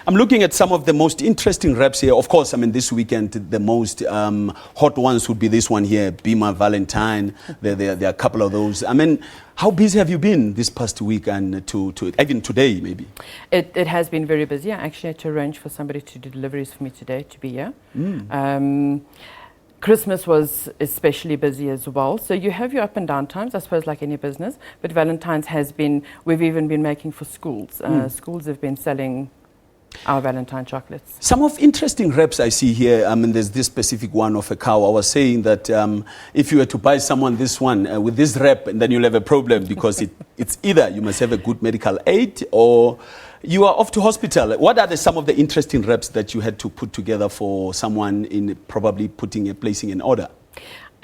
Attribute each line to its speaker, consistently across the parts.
Speaker 1: I'm looking at some of the most interesting wraps here. Of course, I mean, this weekend, the most hot ones would be this one here, Be My Valentine. There are a couple of those. I mean, how busy have you been this past week and to even today, maybe?
Speaker 2: It has been very busy. I actually had to arrange for somebody to do deliveries for me today to be here. Christmas was especially busy as well. So you have your up and down times, I suppose, like any business. But Valentine's has been, we've even been making for schools. Schools have been selling our Valentine chocolates.
Speaker 1: Some of interesting wraps I see here. I mean, there's this specific one of a cow. I was saying that if you were to buy someone this one with this wrap, and then you'll have a problem because it's either you must have a good medical aid or you are off to hospital. What are some of the interesting wraps that you had to put together for someone in probably placing an order?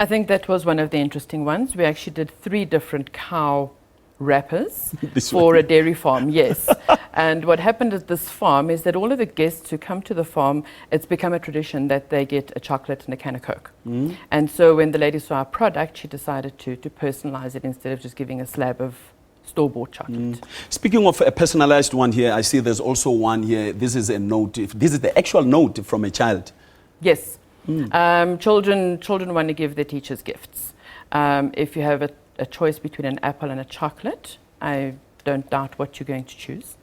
Speaker 2: I think that was one of the interesting ones. We actually did 3 different cow wrappers for a dairy farm, yes. And what happened at this farm is that all of the guests who come to the farm, it's become a tradition that they get a chocolate and a can of Coke. And so when the lady saw our product, she decided to personalize it instead of just giving a slab of store-bought chocolate.
Speaker 1: Speaking of a personalized one here, I see there's also one here. This is a note. This is the actual note from a child.
Speaker 2: Yes. Children want to give their teachers gifts. If you have a choice between an apple and a chocolate, I don't doubt what you're going to choose.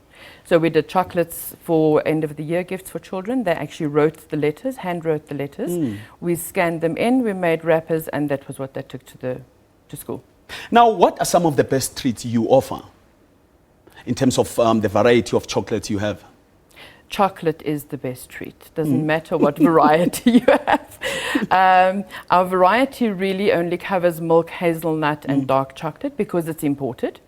Speaker 2: So we did chocolates for end of the year gifts for children. They actually wrote the letters, hand wrote the letters. We scanned them in, we made wrappers, and that was what they took to school.
Speaker 1: Now, what are some of the best treats you offer in terms of the variety of chocolates you have?
Speaker 2: Chocolate is the best treat. Doesn't matter what variety you have. Our variety really only covers milk, hazelnut, and dark chocolate because it's imported.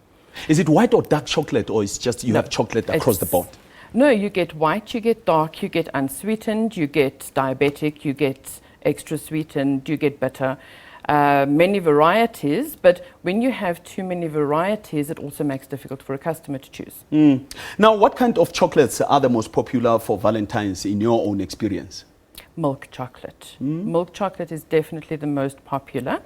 Speaker 1: Is it white or dark chocolate, or it's just you have chocolate across the board?
Speaker 2: No, you get white, you get dark, you get unsweetened, you get diabetic, you get extra sweetened, you get bitter. Many varieties, but when you have too many varieties, it also makes it difficult for a customer to choose.
Speaker 1: Now, what kind of chocolates are the most popular for Valentine's in your own experience?
Speaker 2: Milk chocolate. Milk chocolate is definitely the most popular,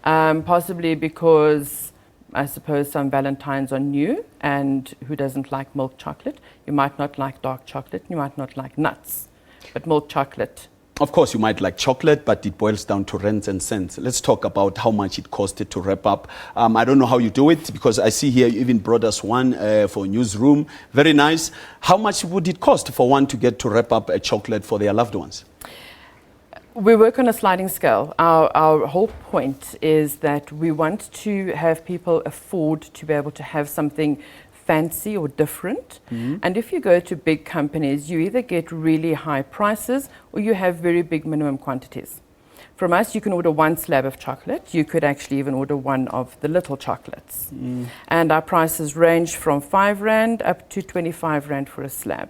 Speaker 2: possibly because I suppose some Valentines are new, and who doesn't like milk chocolate? You might not like dark chocolate, you might not like nuts, but milk chocolate.
Speaker 1: Of course, you might like chocolate, but it boils down to rands and cents. Let's talk about how much it costed to wrap up. I don't know how you do it, because I see here you even brought us one for newsroom. Very nice. How much would it cost for one to get to wrap up a chocolate for their loved ones?
Speaker 2: We work on a sliding scale. Our whole point is that we want to have people afford to be able to have something fancy or different. And if you go to big companies, you either get really high prices or you have very big minimum quantities. From us, you can order 1 slab of chocolate. You could actually even order 1 of the little chocolates. And our prices range from 5 Rand up to 25 Rand for a slab.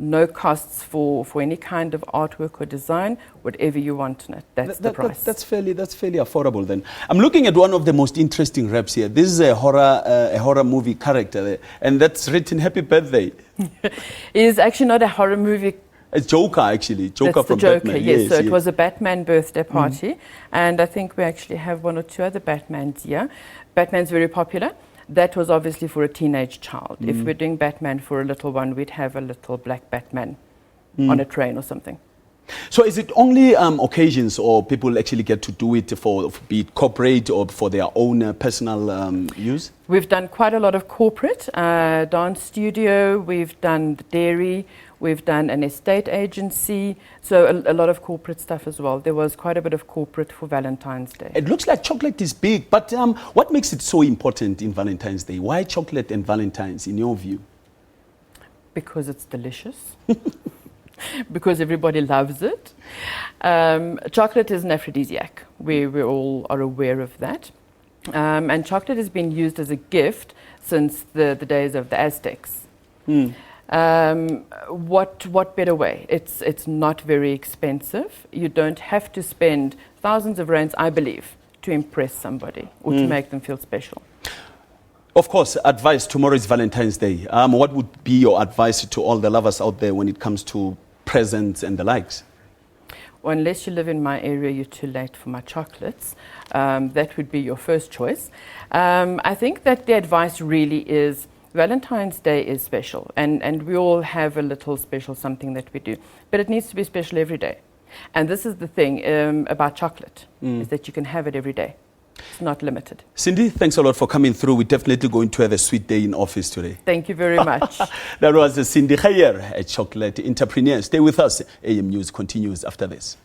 Speaker 2: No costs for any kind of artwork or design, whatever you want in it. That's the price.
Speaker 1: That's fairly affordable then. I'm looking at one of the most interesting wraps here. This is a horror movie character, and that's written "Happy Birthday."
Speaker 2: It is actually not a horror movie.
Speaker 1: It's Joker, actually. Joker from
Speaker 2: Joker,
Speaker 1: Batman.
Speaker 2: yes. So it was a Batman birthday party, and I think we actually have 1 or 2 other Batmans here. Batman's very popular. That was obviously for a teenage child. If we're doing Batman for a little one, we'd have a little black Batman on a train or something.
Speaker 1: So is it only occasions, or people actually get to do it for be it corporate or for their own personal use?
Speaker 2: We've done quite a lot of corporate, dance studio, we've done the dairy, we've done an estate agency, so a lot of corporate stuff as well. There was quite a bit of corporate for Valentine's Day.
Speaker 1: It looks like chocolate is big, but what makes it so important in Valentine's Day? Why chocolate and Valentine's, in your view?
Speaker 2: Because it's delicious. Because everybody loves it. Chocolate is an aphrodisiac. We all are aware of that. And chocolate has been used as a gift since the days of the Aztecs. What better way? It's not very expensive. You don't have to spend thousands of rands, I believe, to impress somebody or to make them feel special.
Speaker 1: Of course, advice. Tomorrow is Valentine's Day. What would be your advice to all the lovers out there when it comes to presents and the likes?
Speaker 2: Well, unless you live in my area, you're too late for my chocolates. That would be your first choice. I think that the advice really is Valentine's Day is special, and we all have a little special something that we do, but it needs to be special every day. And this is the thing about chocolate, is that you can have it every day. It's not limited.
Speaker 1: Cindy, thanks a lot for coming through. We're definitely going to have a sweet day in office today.
Speaker 2: Thank you very much.
Speaker 1: That was Cindy Geyer, a chocolate entrepreneur. Stay with us. AM News continues after this.